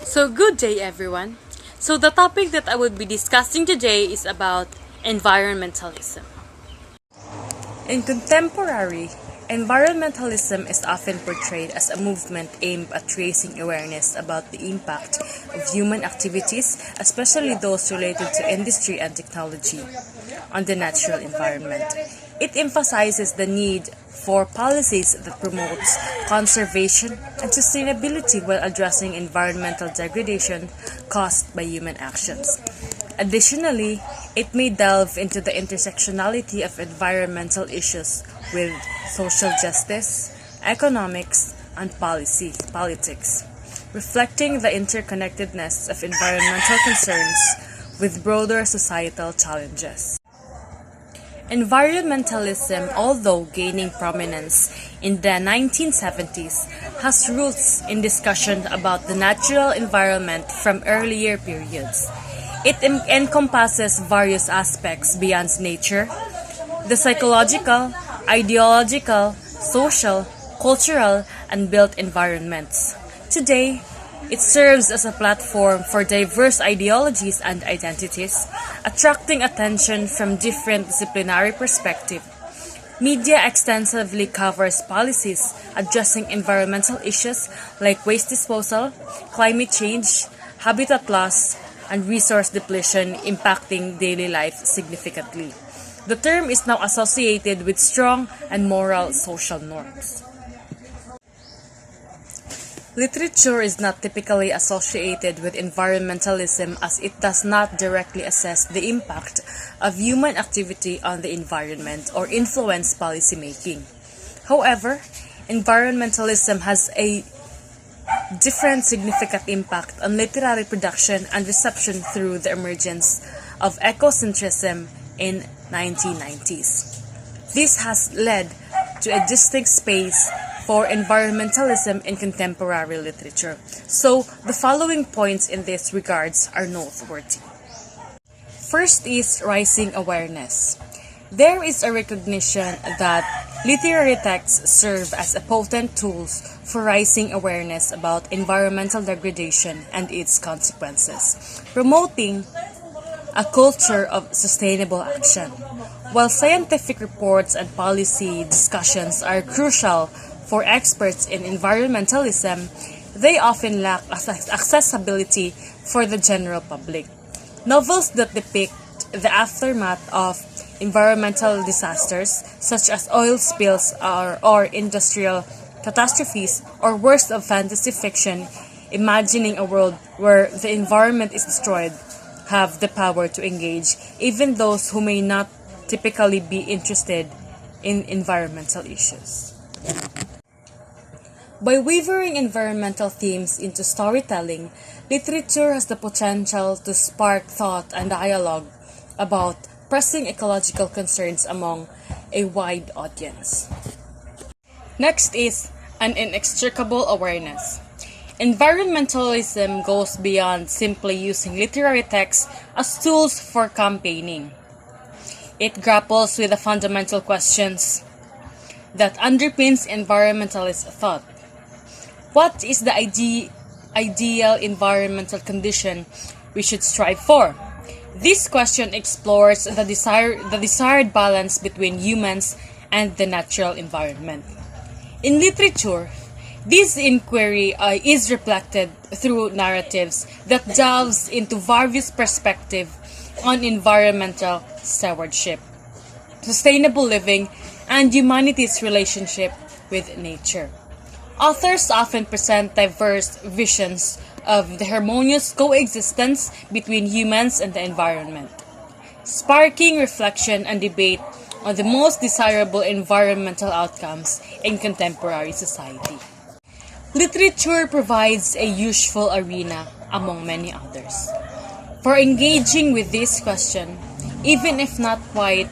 So good day everyone. So the topic that I would be discussing today is about environmentalism. In contemporary, environmentalism is often portrayed as a movement aimed at raising awareness about the impact of human activities, especially those related to industry and technology, on the natural environment. It emphasizes the need for policies that promotes conservation and sustainability while addressing environmental degradation caused by human actions. Additionally, it may delve into the intersectionality of environmental issues with social justice, economics, and politics, reflecting the interconnectedness of environmental concerns with broader societal challenges. Environmentalism, although gaining prominence in the 1970s, has roots in discussion about the natural environment from earlier periods. It encompasses various aspects beyond nature: the psychological, ideological, social, cultural, and built environments. Today, it serves as a platform for diverse ideologies and identities, attracting attention from different disciplinary perspectives. Media extensively covers policies addressing environmental issues like waste disposal, climate change, habitat loss, and resource depletion impacting daily life significantly. The term is now associated with strong and moral social norms. Literature is not typically associated with environmentalism as it does not directly assess the impact of human activity on the environment or influence policymaking. However, environmentalism has a different significant impact on literary production and reception through the emergence of ecocentrism in 1990s. This has led to a distinct space for environmentalism in contemporary literature. So, the following points in this regards are noteworthy. First is rising awareness. There is a recognition that literary texts serve as a potent tools for raising awareness about environmental degradation and its consequences, promoting a culture of sustainable action. While scientific reports and policy discussions are crucial for experts in environmentalism, they often lack accessibility for the general public. Novels that depict the aftermath of environmental disasters, such as oil spills or industrial catastrophes, or works of fantasy fiction imagining a world where the environment is destroyed, have the power to engage even those who may not typically be interested in environmental issues. By weaving environmental themes into storytelling, literature has the potential to spark thought and dialogue about pressing ecological concerns among a wide audience. Next is an inextricable awareness. Environmentalism goes beyond simply using literary texts as tools for campaigning. It grapples with the fundamental questions that underpins environmentalist thought. What is the ideal environmental condition we should strive for? This question explores the desired balance between humans and the natural environment. In literature, this inquiry is reflected through narratives that delves into various perspectives on environmental stewardship, sustainable living, and humanity's relationship with nature. Authors often present diverse visions of the harmonious coexistence between humans and the environment, sparking reflection and debate on the most desirable environmental outcomes in contemporary society. Literature provides a useful arena, among many others, for engaging with this question, even if not quite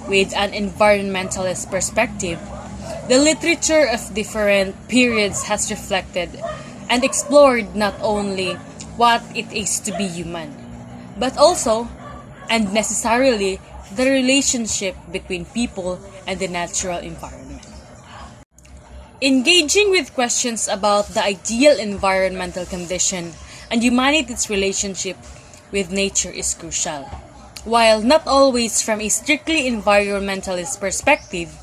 with an environmentalist perspective. The literature of different periods has reflected and explored not only what it is to be human, but also, and necessarily, the relationship between people and the natural environment. Engaging with questions about the ideal environmental condition and humanity's relationship with nature is crucial. While not always from a strictly environmentalist perspective,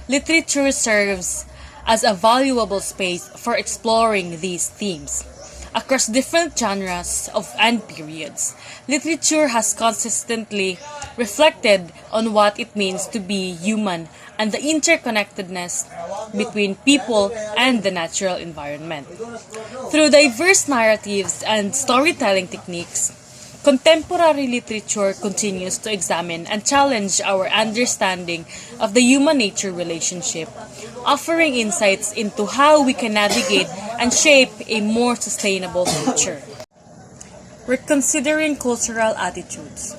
literature serves as a valuable space for exploring these themes. Across different genres and periods, literature has consistently reflected on what it means to be human and the interconnectedness between people and the natural environment. Through diverse narratives and storytelling techniques, contemporary literature continues to examine and challenge our understanding of the human-nature relationship, offering insights into how we can navigate and shape a more sustainable future. Reconsidering cultural attitudes.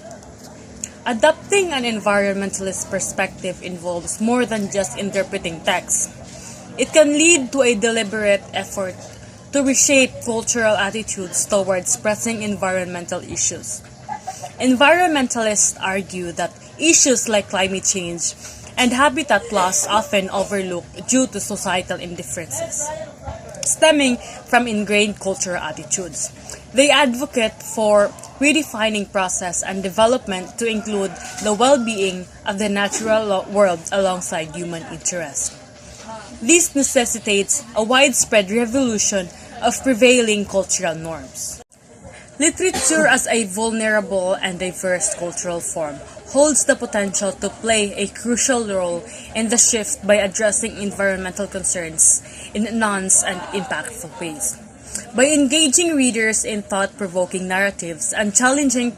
Adopting an environmentalist perspective involves more than just interpreting text. It can lead to a deliberate effort to reshape cultural attitudes towards pressing environmental issues. Environmentalists argue that issues like climate change and habitat loss often overlooked due to societal indifferences, stemming from ingrained cultural attitudes. They advocate for redefining process and development to include the well-being of the natural world alongside human interests. This necessitates a widespread revolution of prevailing cultural norms. Literature as a vulnerable and diverse cultural form holds the potential to play a crucial role in the shift by addressing environmental concerns in nuanced and impactful ways. By engaging readers in thought-provoking narratives and challenging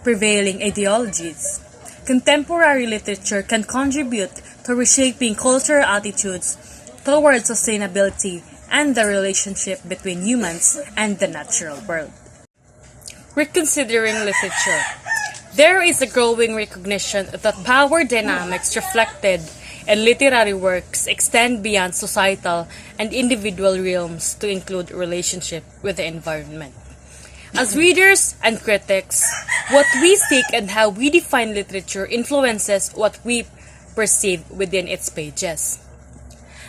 prevailing ideologies, contemporary literature can contribute to reshaping cultural attitudes towards sustainability and the relationship between humans and the natural world. Reconsidering literature. There is a growing recognition that power dynamics reflected in literary works extend beyond societal and individual realms to include relationship with the environment. As readers and critics, what we seek and how we define literature influences what we perceive within its pages.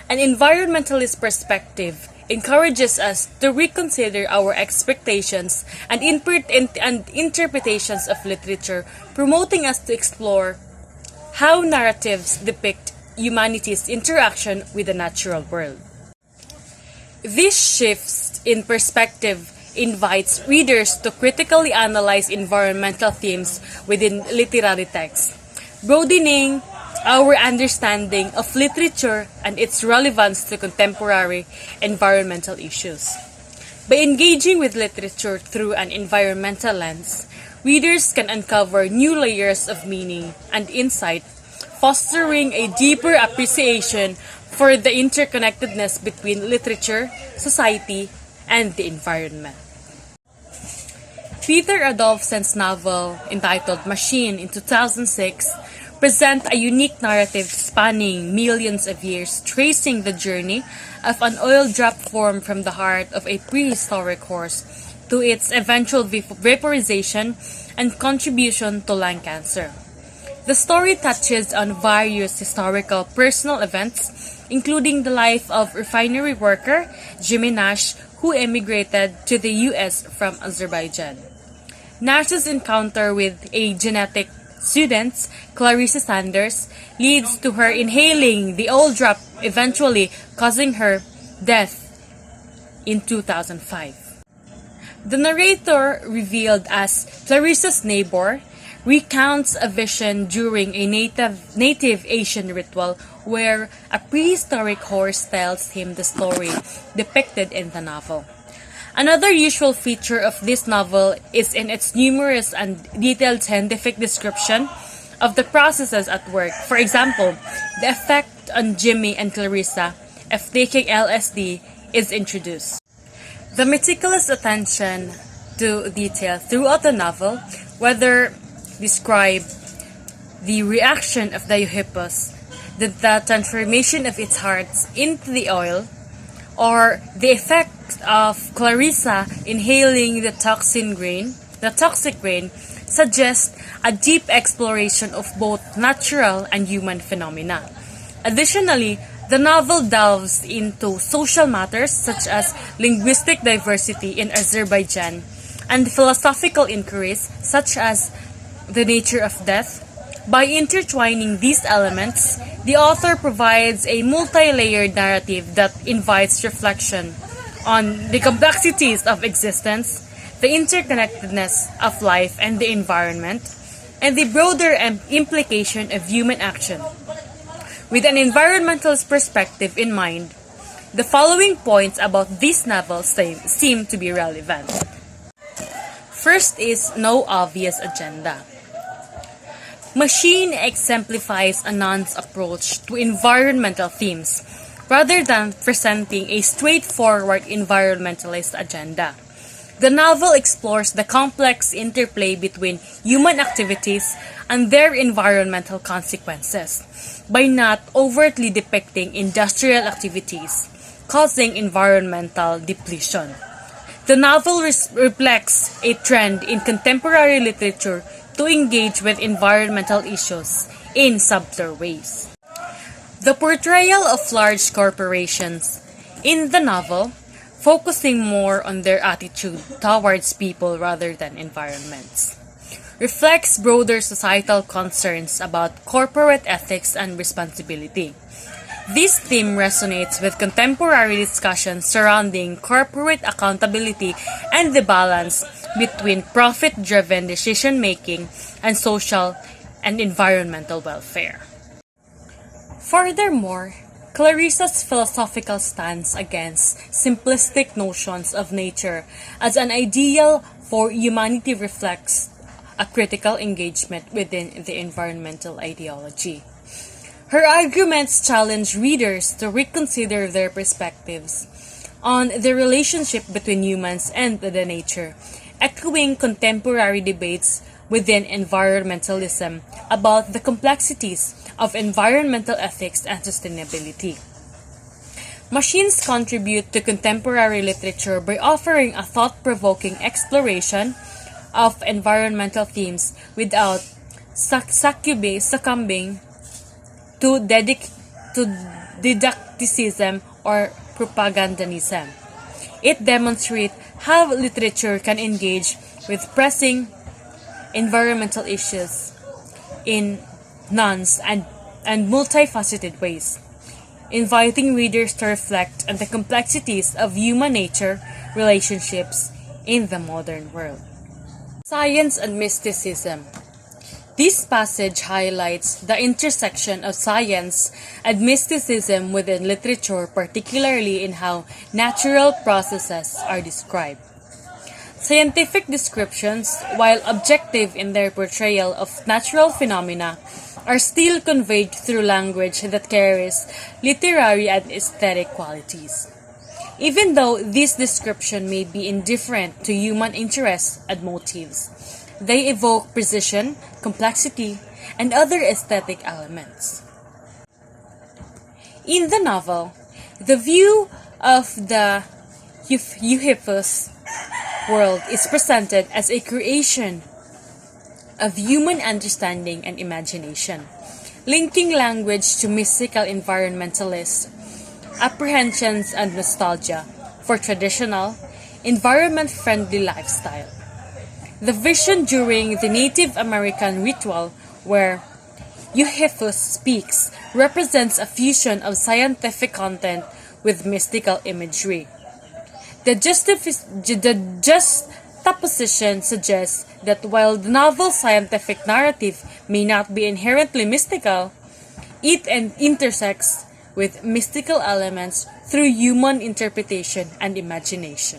An environmentalist perspective encourages us to reconsider our expectations and interpretations of literature, promoting us to explore how narratives depict humanity's interaction with the natural world. This shift in perspective invites readers to critically analyze environmental themes within literary texts, broadening our understanding of literature and its relevance to contemporary environmental issues. By engaging with literature through an environmental lens, readers can uncover new layers of meaning and insight, fostering a deeper appreciation for the interconnectedness between literature, society, and the environment. Peter Adolphson's novel entitled Machine in 2006 present a unique narrative spanning millions of years, tracing the journey of an oil drop formed from the heart of a prehistoric horse to its eventual vaporization and contribution to lung cancer. The story touches on various historical personal events, including the life of refinery worker Jimmy Nash, who emigrated to the U.S. from Azerbaijan. Nash's encounter with a genetic student, Clarissa Sanders, leads to her inhaling the oil drop, eventually causing her death in 2005. The narrator, revealed as Clarissa's neighbor, recounts a vision during a native Asian ritual where a prehistoric horse tells him the story depicted in the novel. Another usual feature of this novel is in its numerous and detailed scientific description of the processes at work. For example, the effect on Jimmy and Clarissa of taking LSD is introduced. The meticulous attention to detail throughout the novel, whether describe the reaction of the Euphippus, the transformation of its heart into the oil, or the effect of Clarissa inhaling the toxic grain, suggests a deep exploration of both natural and human phenomena. Additionally, The novel delves into social matters such as linguistic diversity in Azerbaijan and philosophical inquiries such as the nature of death. By intertwining these elements, the author provides a multi-layered narrative that invites reflection on the complexities of existence, the interconnectedness of life and the environment, and the broader implication of human action. With an environmentalist perspective in mind, the following points about this novel seem to be relevant. First is no obvious agenda. Machine exemplifies Anand's approach to environmental themes rather than presenting a straightforward environmentalist agenda. The novel explores the complex interplay between human activities and their environmental consequences by not overtly depicting industrial activities causing environmental depletion. The novel reflects a trend in contemporary literature to engage with environmental issues in subtler ways. The portrayal of large corporations in the novel, focusing more on their attitude towards people rather than environments, reflects broader societal concerns about corporate ethics and responsibility. This theme resonates with contemporary discussions surrounding corporate accountability and the balance between profit-driven decision-making and social and environmental welfare. Furthermore, Clarissa's philosophical stance against simplistic notions of nature as an ideal for humanity reflects a critical engagement within the environmental ideology. Her arguments challenge readers to reconsider their perspectives on the relationship between humans and the nature, echoing contemporary debates within environmentalism about the complexities of environmental ethics and sustainability. Machines contribute to contemporary literature by offering a thought-provoking exploration of environmental themes without succumbing to didacticism or propagandism. It demonstrates how literature can engage with pressing environmental issues in nuanced and multifaceted ways, inviting readers to reflect on the complexities of human-nature relationships in the modern world. Science and mysticism. This passage highlights the intersection of science and mysticism within literature, particularly in how natural processes are described. Scientific descriptions, while objective in their portrayal of natural phenomena, are still conveyed through language that carries literary and aesthetic qualities. Even though this description may be indifferent to human interests and motives, they evoke precision, complexity, and other aesthetic elements. In the novel, the view of the Euphues world is presented as a creation of human understanding and imagination, linking language to mystical environmentalist apprehensions and nostalgia for traditional, environment-friendly lifestyle. The vision during the Native American ritual where Euphues speaks represents a fusion of scientific content with mystical imagery. The juxtaposition suggests that while the novel's scientific narrative may not be inherently mystical, it intersects with mystical elements through human interpretation and imagination.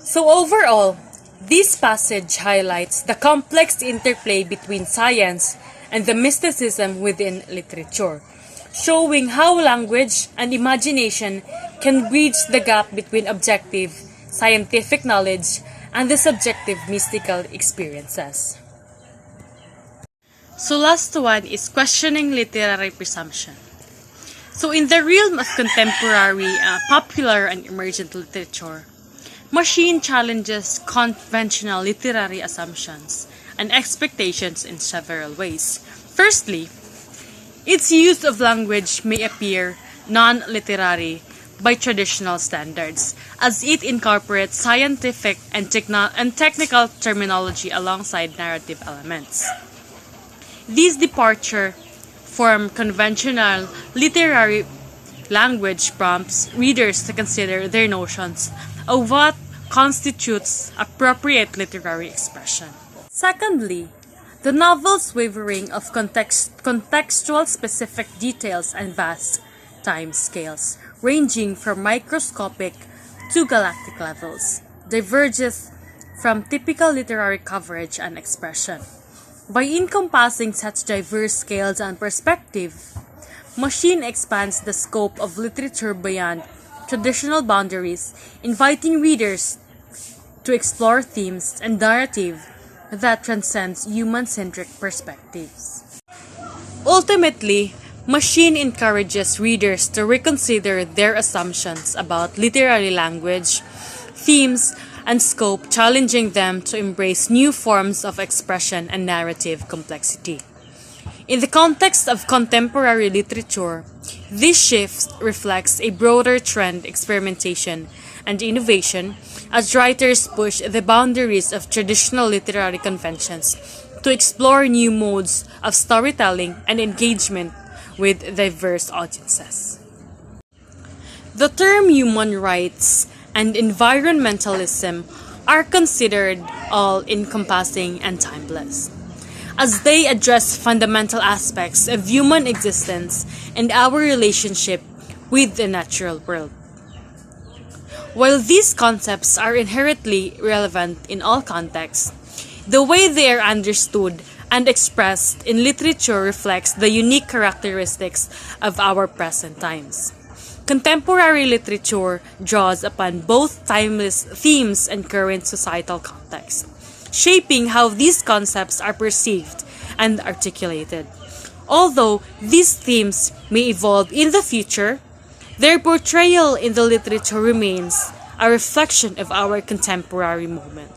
So overall, this passage highlights the complex interplay between science and the mysticism within literature, showing how language and imagination can bridge the gap between objective, scientific knowledge and the subjective mystical experiences. So last one is questioning literary presumption. So in the realm of contemporary, popular and emergent literature, Machine challenges conventional literary assumptions and expectations in several ways. Firstly, Its use of language may appear non-literary by traditional standards, as it incorporates scientific and technical terminology alongside narrative elements. These departure from conventional literary language prompts readers to consider their notions of what constitutes appropriate literary expression. Secondly, the novel's wavering of contextual specific details and vast time scales, ranging from microscopic to galactic levels, diverges from typical literary coverage and expression. By encompassing such diverse scales and perspective, Machine expands the scope of literature beyond traditional boundaries, inviting readers to explore themes and narrative that transcends human-centric perspectives. Ultimately, Machine encourages readers to reconsider their assumptions about literary language, themes, and scope, challenging them to embrace new forms of expression and narrative complexity. In the context of contemporary literature, this shift reflects a broader trend experimentation and innovation as writers push the boundaries of traditional literary conventions to explore new modes of storytelling and engagement with diverse audiences. The term human rights and environmentalism are considered all-encompassing and timeless, as they address fundamental aspects of human existence and our relationship with the natural world. While these concepts are inherently relevant in all contexts, the way they are understood and expressed in literature reflects the unique characteristics of our present times. Contemporary literature draws upon both timeless themes and current societal contexts, shaping how these concepts are perceived and articulated. Although these themes may evolve in the future, their portrayal in the literature remains a reflection of our contemporary moment.